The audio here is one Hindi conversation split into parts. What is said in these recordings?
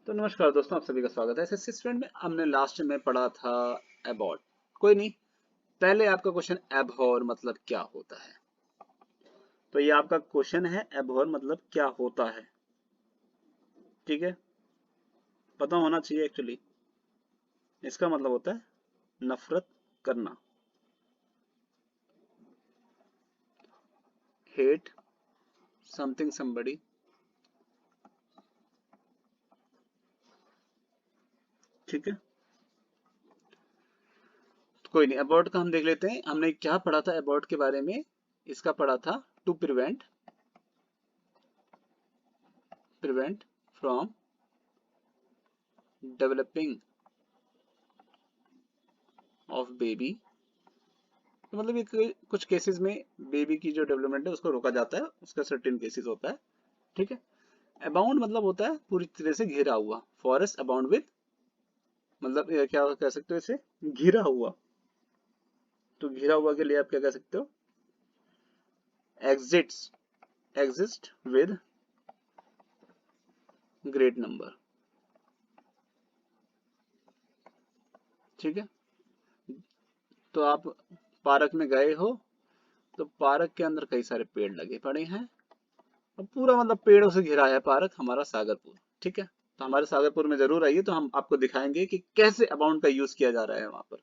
तो नमस्कार दोस्तों, आप सभी का स्वागत है। एसएससी स्टूडेंट में हमने लास्ट में पढ़ा था अबॉट। कोई नहीं, पहले आपका क्वेश्चन एबहॉर मतलब क्या होता है। तो ये आपका क्वेश्चन है, एबहॉर मतलब क्या होता है। ठीक है, पता होना चाहिए एक्चुअली। इसका मतलब होता है नफरत करना, हेट समथिंग समबडी। ठीक है, तो कोई नहीं, अबॉट का हम देख लेते हैं। हमने क्या पढ़ा था अबॉट के बारे में। इसका पढ़ा था to prevent from developing of baby. तो मतलब ये कुछ केसेस में बेबी की जो डेवलपमेंट है उसको रोका जाता है, उसका सर्टेन केसेस होता है। ठीक है, अबाउंड मतलब होता है पूरी तरह से घिरा हुआ। फॉरेस्ट अबाउंड विद, मतलब ये क्या कह सकते हो इसे, घिरा हुआ। तो घिरा हुआ के लिए आप क्या कह सकते हो, exits, exist with great number. ठीक है, तो आप पार्क में गए हो, तो पार्क के अंदर कई सारे पेड़ लगे पड़े हैं। अब पूरा मतलब पेड़ों से घिरा है पार्क हमारा सागरपुर। ठीक है, तो हमारे सागरपुर में जरूर आइए, तो हम आपको दिखाएंगे कि कैसे अबाउंड का यूज किया जा रहा है वहां पर।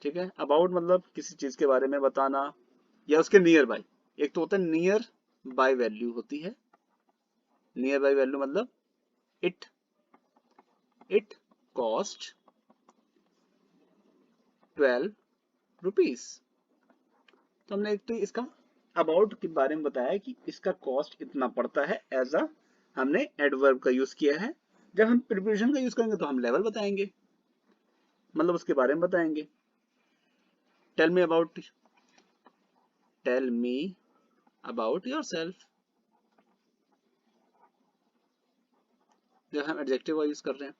ठीक है, अबाउट मतलब किसी चीज के बारे में बताना या उसके नियर बाय। एक तो होता है नियर बाय वैल्यू होती है। नियर बाय वैल्यू मतलब इट इट कॉस्ट 12 रुपीज। तो हमने एक तो इसका अबाउट के बारे में बताया कि इसका कॉस्ट इतना पड़ता है, एज अ हमने एडवर्ब का यूज किया है। जब हम प्रिपोजिशन का यूज करेंगे तो हम लेवल बताएंगे, मतलब उसके बारे में बताएंगे। Tell me about, tell me about yourself, जब हम एडजेक्टिव का यूज कर रहे हैं।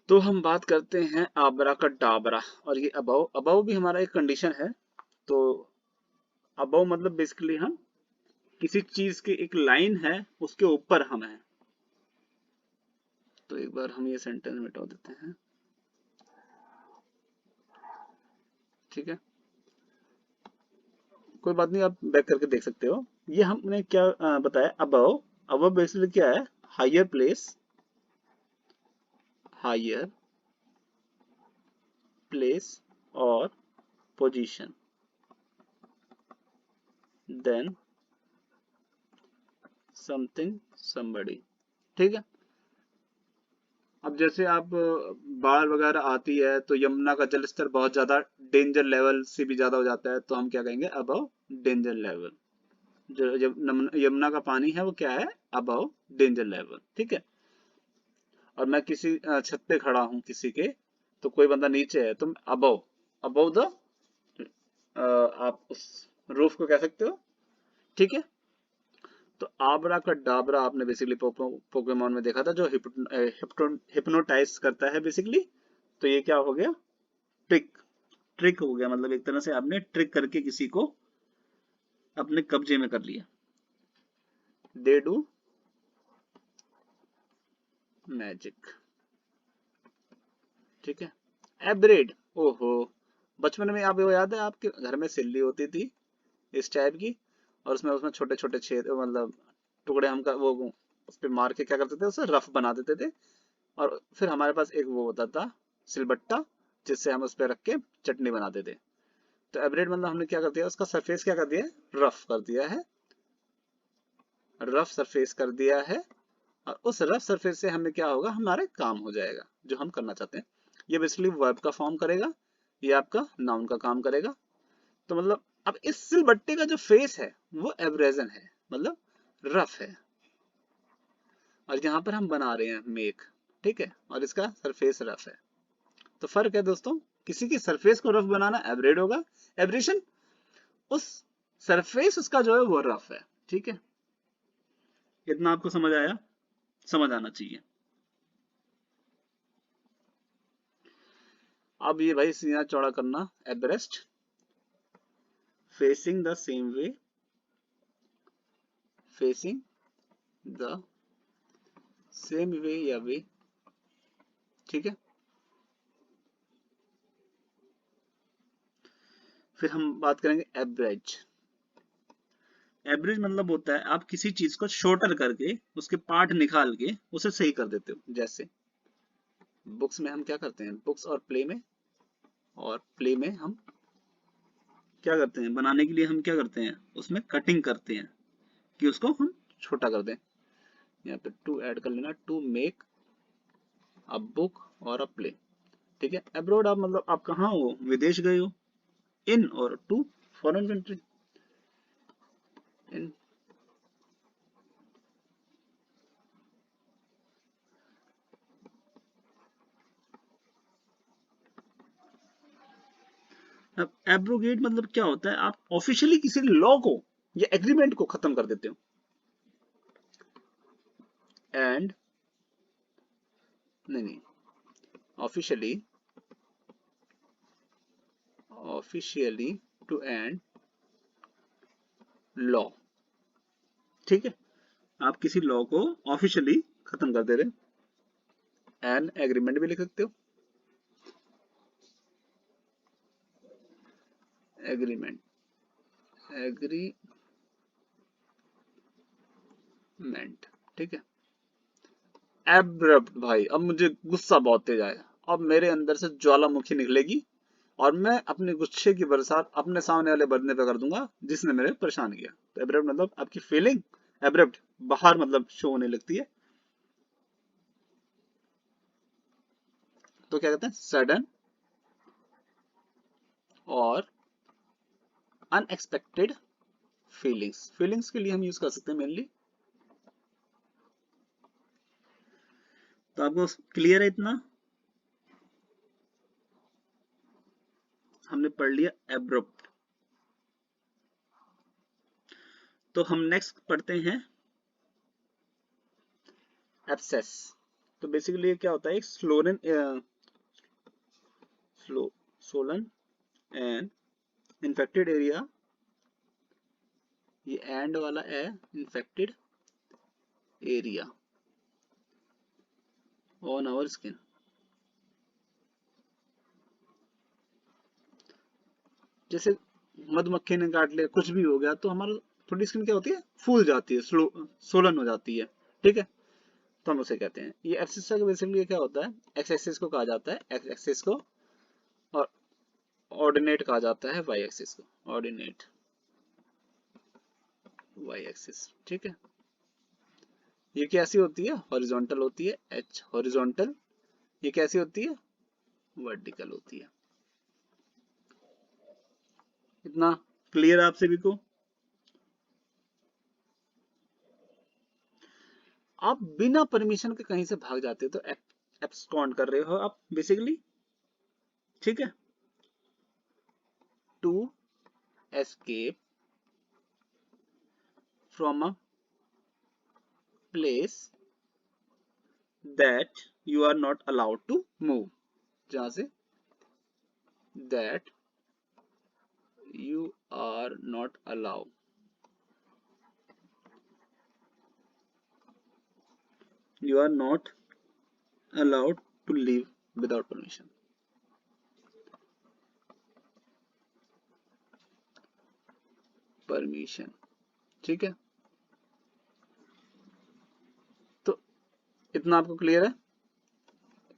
तो हम बात करते हैं आबरा का डाबरा। और ये अबव, अबव भी हमारा एक कंडीशन है। तो अबव मतलब बेसिकली हम किसी चीज की एक लाइन है, उसके ऊपर हम हैं। तो एक बार हम ये सेंटेंस मिटा देते हैं। ठीक है, कोई बात नहीं, आप बैक करके देख सकते हो। ये हमने क्या बताया, अबव। अबव बेसिकली क्या है, हायर प्लेस, हायर प्लेस और पोजीशन देन समथिंग समबडी। ठीक है, अब जैसे आप बाढ़ वगैरह आती है तो यमुना का जल स्तर बहुत ज्यादा डेंजर लेवल से भी ज्यादा हो जाता है, तो हम क्या कहेंगे, अबव डेंजर लेवल। जो जब यमुना का पानी है वो क्या है, अबव डेंजर लेवल। ठीक है, और मैं किसी छत पे खड़ा हूँ किसी के, तो कोई बंदा नीचे है, तो अबव, अबव द, आप उस रूफ को कह सकते हो। ठीक है, तो आबरा का डाबरा आपने बेसिकली पोकेमोन में देखा था, जो हिप्नोटाइज करता है बेसिकली। तो ये क्या हो गया, ट्रिक, ट्रिक हो गया। मतलब एक तरह से आपने ट्रिक करके किसी को अपने कब्जे में कर लिया। They do magic. ठीक है, एब्रेड, ओहो, बचपन में आप, वो याद है आपके घर में सिल्ली होती थी इस टाइप की, और उसमें उसमें छोटे छोटे छेद, मतलब टुकड़े, हम वो उस पे मार के क्या करते थे, उसे रफ बना देते थे। और फिर हमारे पास एक वो होता था सिलबट्टा, जिससे हम उस पे रख के चटनी बनाते थे। तो एब्रेड मतलब हमने क्या कर दिया, उसका सरफेस क्या कर दिया है, रफ कर दिया है, रफ सरफेस कर दिया है। और उस रफ सरफेस से हमें क्या होगा, हमारे काम हो जाएगा जो हम करना चाहते हैं। ये बेसिकली वर्ब का फॉर्म करेगा, ये आपका नाउन का काम करेगा। तो मतलब अब इस सिलबट्टे का जो फेस है वो एब्रेजन है, मतलब रफ है। और यहाँ पर हम बना रहे हैं मेक। ठीक है, और इसका सरफेस रफ है। तो फर्क है दोस्तों, किसी की सरफेस को रफ बनाना एब्रेड होगा, एब्रेशन उस सरफेस उसका जो है वो रफ है। ठीक है, इतना आपको समझ आया, समझ आना चाहिए। अब ये भाई सीना चौड़ा करना, abreast, facing the same way, facing the same way या वे। ठीक है, फिर हम बात करेंगे एवरेज। एवरेज मतलब होता है आप किसी चीज को शॉर्टर करके उसके पार्ट निकाल के उसे सही कर देते हो। जैसे बुक्स में हम क्या करते हैं, बुक्स और प्ले में हम क्या करते हैं, बनाने के लिए हम क्या करते हैं, उसमें कटिंग करते हैं कि उसको हम छोटा कर दें। यहाँ पे टू ऐड कर लेना, टू मेक अ बुक और अ प्ले। ठीक है, अब्रॉड आप मतलब आप कहाँ हो, विदेश गए हो। इन और टू फॉरेन कंट्री, इन। अब एब्रोगेट मतलब क्या होता है, आप ऑफिशियली किसी लॉ को या एग्रीमेंट को खत्म कर देते हो। एंड नहीं, ऑफिशियली टू एंड लॉ। ठीक है, आप किसी लॉ को ऑफिशियली खत्म कर दे रहे। एन एग्रीमेंट भी लिख सकते हो, एग्रीमेंट, एग्रीमेंट। ठीक है, एब्रप्ट भाई, अब मुझे गुस्सा बहुत तेज आया। अब मेरे अंदर से ज्वालामुखी निकलेगी और मैं अपने गुस्से की बरसात अपने सामने वाले बंदे पे कर दूंगा जिसने मेरे परेशान किया। तो एब्रप्ट मतलब आपकी फीलिंग एब्रप्ट बाहर मतलब शो होने लगती है। तो क्या कहते हैं, सडन और अनएक्सपेक्टेड फीलिंग्स। फीलिंग्स के लिए हम यूज कर सकते हैं मेनली। तो आपको क्लियर है इतना, हमने पढ़ लिया एब्रप्ट। तो हम नेक्स्ट पढ़ते हैं एब्सेस। तो बेसिकली क्या होता है, एक सोलन एंड इन्फेक्टेड एरिया, ये एंड वाला है, infected area on our skin. जैसे मधुमक्खी ने काट लिया, कुछ भी हो गया, तो हमारा थोड़ी स्किन क्या होती है, फूल जाती है, सोलन हो जाती है। ठीक है, तो हम उसे कहते हैं, ये एक्सेस का बेसिकली क्या होता है, एक्स एक्सिस को कहा जाता है, एक्स एक्सिस को, और ऑर्डिनेट कहा जाता है वाई एक्सिस को, ऑर्डिनेट वाई एक्सिस। ठीक है, ये कैसी होती है, हॉरिजॉन्टल होती है, एच हॉरिजॉन्टल। ये कैसी होती है, वर्टिकल होती है। इतना क्लियर आप सभी को। आप बिना परमिशन के कहीं से भाग जाते हो तो एब्सकॉन्ड कर रहे हो आप बेसिकली। ठीक है, to escape from a place that you are not allowed to move, जहां से that you are not allowed, you are not allowed to leave without permission। Permission. ठीक है, तो इतना आपको क्लियर है।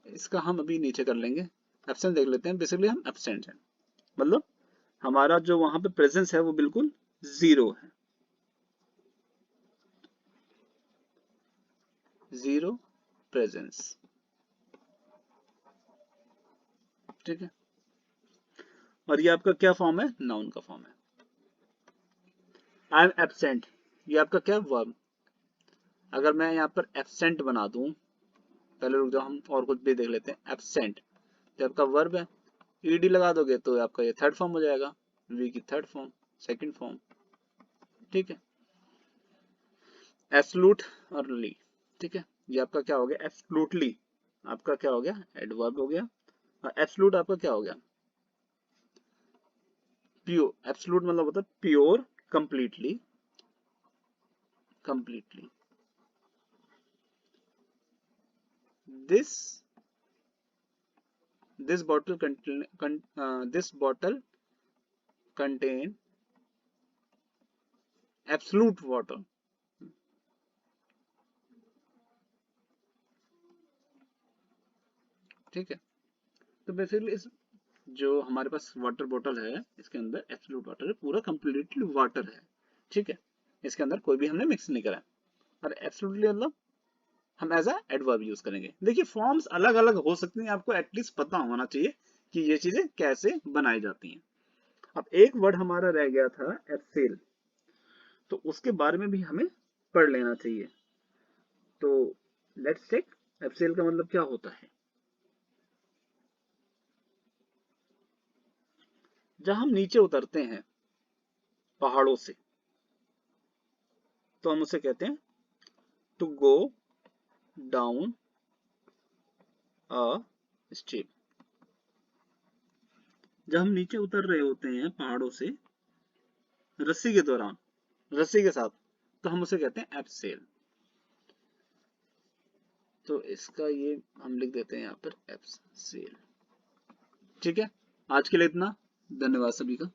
इसका हम अभी नीचे कर लेंगे, एब्सेंट देख लेते हैं। बेसिकली हम एब्सेंट हैं, मतलब हमारा जो वहां पे प्रेजेंस है वो बिल्कुल जीरो है, जीरो प्रेजेंस। ठीक है, और ये आपका क्या फॉर्म है, नाउन का फॉर्म है। आई एम एब्सेंट, ये आपका क्या वर्ब। अगर मैं यहाँ पर एब्सेंट बना दूं, पहले रुक जाओ, हम और कुछ भी देख लेते हैं। एब्सेंट जो आपका वर्ब है, ईडी लगा दोगे तो आपका ये थर्ड फॉर्म हो जाएगा, वी की थर्ड फॉर्म, सेकंड फॉर्म। ठीक है, एब्सोल्यूट और ली। ठीक है, ये आपका क्या हो गया, एब्सोल्युटली आपका क्या हो गया, एडवर्ब हो गया। और एब्सोल्यूट आपका क्या हो गया, प्योर। एब्सोल्यूट मतलब होता है pure, completely, completely. This this bottle contain absolute water. ठीक है, तो बेसिकली इस जो हमारे पास वाटर बॉटल है इसके अंदर एब्सोल्यूट वाटर है, पूरा कंप्लीटली वाटर है। ठीक है, इसके अंदर कोई भी हमने मिक्स नहीं करा। और एब्सोल्युटली मतलब हम एज अ एडवर्ब यूज करेंगे। देखिए फॉर्म्स अलग अलग हो सकती हैं, आपको एटलीस्ट पता होना चाहिए कि ये चीजें कैसे बनाई जाती हैं। अब एक वर्ड हमारा रह गया था एब्सेल, तो उसके बारे में भी हमें पढ़ लेना चाहिए। तो लेट्स चेक एब्सेल का मतलब क्या होता है। जब हम नीचे उतरते हैं पहाड़ों से तो हम उसे कहते हैं to go down a step. जब हम नीचे उतर रहे होते हैं पहाड़ों से रस्सी के दौरान, रस्सी के साथ, तो हम उसे कहते हैं एब्सेल। तो इसका ये हम लिख देते हैं यहाँ पर एब्सेल। ठीक है, आज के लिए इतना। धन्यवाद सभी का।